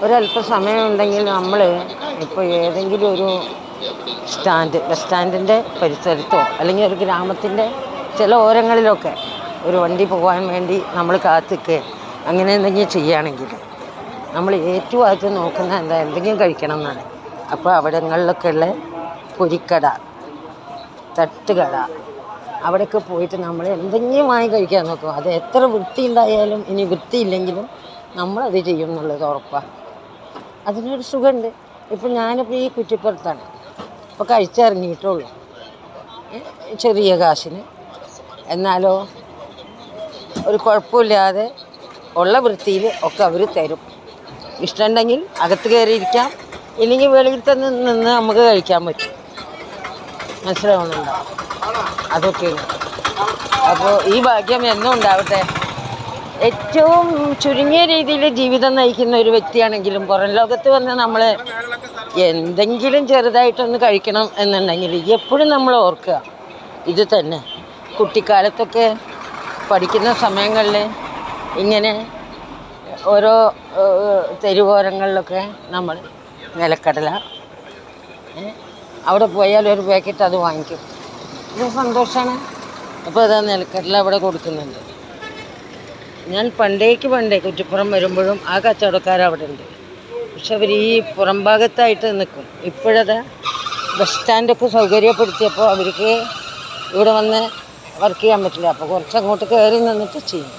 ഒരല്പ സമയമുണ്ടെങ്കിൽ നമ്മൾ ഇപ്പോൾ ഏതെങ്കിലും ഒരു ബസ് സ്റ്റാൻഡിൻ്റെ പരിസരത്തോ അല്ലെങ്കിൽ ഒരു ഗ്രാമത്തിൻ്റെ ചില ഓരങ്ങളിലൊക്കെ ഒരു വണ്ടി പോകാൻ വേണ്ടി നമ്മൾ കാത്തിക്കുക അങ്ങനെ എന്തെങ്കിലും ചെയ്യുകയാണെങ്കിൽ നമ്മൾ ഏറ്റവും ആദ്യം നോക്കുന്ന എന്തെങ്കിലും കഴിക്കണം എന്നാണ്. അപ്പോൾ അവിടങ്ങളിലൊക്കെ ഉള്ള പൊരിക്കട, തട്ടുകട, അവിടെയൊക്കെ പോയിട്ട് നമ്മൾ എന്തെങ്കിലും വാങ്ങി കഴിക്കാൻ നോക്കും. അത് എത്ര വൃത്തി ഉണ്ടായാലും ഇനി വൃത്തിയില്ലെങ്കിലും നമ്മളത് ചെയ്യും എന്നുള്ളത് ഉറപ്പാണ്. അതിനൊരു സുഖമുണ്ട്. ഇപ്പം ഞാനിപ്പോൾ ഈ കുറ്റിപ്പുറത്താണ്, ഇപ്പോൾ കഴിച്ചിറങ്ങിയിട്ടുള്ളൂ ചെറിയ കാശിന്. എന്നാലോ ഒരു കുഴപ്പമില്ലാതെ ഉള്ള വൃത്തിയിൽ ഒക്കെ അവർ തരും. ഇഷ്ടമുണ്ടെങ്കിൽ അകത്ത് കയറിയിരിക്കാം, ഇല്ലെങ്കിൽ വെളിയിൽ തന്നെ നിന്ന് നമുക്ക് കഴിക്കാൻ പറ്റും. മനസ്സിലാവുന്നുണ്ടോ? അതൊക്കെയാണ്. അപ്പോൾ ഈ ഭാഗ്യം എന്നും ഉണ്ടാവട്ടെ. ഏറ്റവും ചുരുങ്ങിയ രീതിയിൽ ജീവിതം നയിക്കുന്ന ഒരു വ്യക്തിയാണെങ്കിലും പുറം ലോകത്ത് വന്ന് നമ്മൾ എന്തെങ്കിലും ചെറുതായിട്ടൊന്ന് കഴിക്കണം എന്നുണ്ടെങ്കിൽ എപ്പോഴും നമ്മൾ ഓർക്കുക ഇത് തന്നെ. കുട്ടിക്കാലത്തൊക്കെ പഠിക്കുന്ന സമയങ്ങളിൽ ഇങ്ങനെ ഓരോ തെരുവോരങ്ങളിലൊക്കെ നമ്മൾ നിലക്കടല അവിടെ പോയാൽ ഒരു പാക്കറ്റ് അത് വാങ്ങിക്കും. ഇത് സന്തോഷമാണ്. അപ്പോൾ അതാ നിലക്കടല അവിടെ കൊടുക്കുന്നുണ്ട്. ഞാൻ പണ്ടേ കുറ്റിപ്പുറം വരുമ്പോഴും ആ കച്ചവടക്കാരവിടെ ഉണ്ട്. പക്ഷെ അവർ ഈ പുറം ഭാഗത്തായിട്ട് നിൽക്കും. ഇപ്പോഴത് ബസ് സ്റ്റാൻഡൊക്കെ സൗകര്യപ്പെടുത്തിയപ്പോൾ അവർക്ക് ഇവിടെ വന്ന് വർക്ക് ചെയ്യാൻ പറ്റില്ല. അപ്പോൾ കുറച്ചങ്ങോട്ട് കയറി നിന്നിട്ട് ചെയ്യും.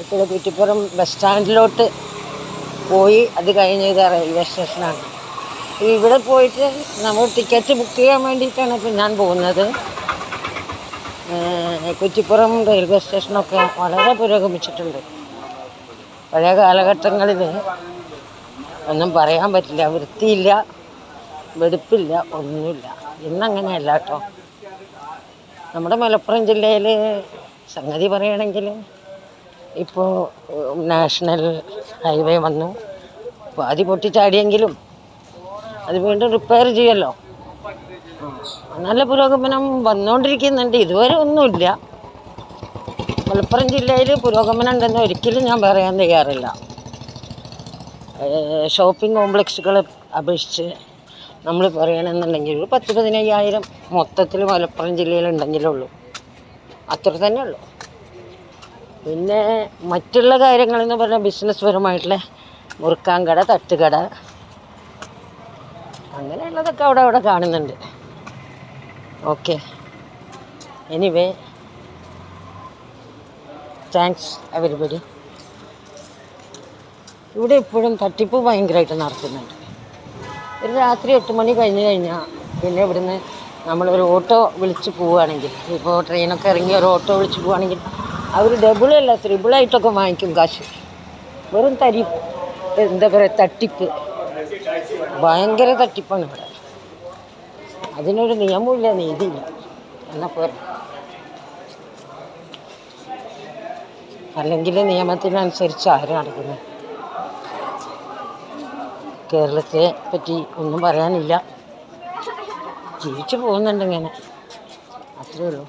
ഇപ്പോൾ കുറ്റിപ്പുറം ബസ് സ്റ്റാൻഡിലോട്ട് പോയി അത് കഴിഞ്ഞ് ഇത് റെയിൽവേ സ്റ്റേഷനാണ്. ഇവിടെ പോയിട്ട് നമ്മൾ ടിക്കറ്റ് ബുക്ക് ചെയ്യാൻ വേണ്ടിയിട്ടാണ് ഇപ്പോൾ ഞാൻ പോകുന്നത്. കുറ്റിപ്പുറം റെയിൽവേ സ്റ്റേഷനൊക്കെ വളരെ പുരോഗമിച്ചിട്ടുണ്ട്. പഴയ കാലഘട്ടങ്ങളിൽ ഒന്നും പറയാൻ പറ്റില്ല. വൃത്തിയില്ല, വെടുപ്പില്ല, ഒന്നുമില്ല. ഇന്നങ്ങനെയല്ല കേട്ടോ. നമ്മുടെ മലപ്പുറം ജില്ലയിൽ സംഗതി പറയുകയാണെങ്കിൽ ഇപ്പോൾ നാഷണൽ ഹൈവേ വന്നു. പാതി പൊട്ടിച്ചാടിയെങ്കിലും അത് വീണ്ടും റിപ്പയർ ചെയ്യുമല്ലോ. നല്ല പുരോഗമനം വന്നുകൊണ്ടിരിക്കുന്നുണ്ട്. ഇതുവരെ ഒന്നുമില്ല. മലപ്പുറം ജില്ലയിൽ പുരോഗമനം ഉണ്ടെന്ന് ഒരിക്കലും ഞാൻ പറയാൻ തയ്യാറില്ല. ഷോപ്പിംഗ് കോംപ്ലക്സുകളെ അപേക്ഷിച്ച് നമ്മൾ പറയണമെന്നുണ്ടെങ്കിൽ ഒരു 10-15,000 മൊത്തത്തിൽ മലപ്പുറം ജില്ലയിലുണ്ടെങ്കിലേ ഉള്ളൂ. അത്ര തന്നെ ഉള്ളൂ. പിന്നെ മറ്റുള്ള കാര്യങ്ങളെന്ന് പറഞ്ഞാൽ ബിസിനസ് പരമായിട്ടുള്ള മുറുക്കാൻ കട, തട്ടുകട, അങ്ങനെയുള്ളതൊക്കെ അവിടെ കാണുന്നുണ്ട്. Okay, anyway, thanks everybody. ഇവിടെ ഇപ്പോഴും തട്ടിപ്പ് ഭയങ്കരമായിട്ട് നടത്തുന്നുണ്ട്. ഒരു രാത്രി 8 മണി കഴിഞ്ഞാൽ പിന്നെ ഇവിടുന്ന് നമ്മളൊരു ഓട്ടോ വിളിച്ച് പോവുകയാണെങ്കിൽ, ഇപ്പോൾ ട്രെയിനൊക്കെ ഇറങ്ങി ഒരു ഓട്ടോ വിളിച്ച് പോവുകയാണെങ്കിൽ അവർ ഡബിളല്ല 3 വാങ്ങിക്കും കാശ്. വെറും എന്താ പറയുക, തട്ടിപ്പ്. ഭയങ്കര തട്ടിപ്പാണ് ഇവിടെ. അതിനൊരു നിയമമില്ല, നീതിയില്ല എന്നാൽ പോരാ. അല്ലെങ്കിൽ നിയമത്തിനനുസരിച്ച് ആരും നടക്കുന്നത്. കേരളത്തെ പറ്റി ഒന്നും പറയാനില്ല. ജീവിച്ചു പോകുന്നുണ്ട് ഇങ്ങനെ, അത്രയേ ഉള്ളൂ.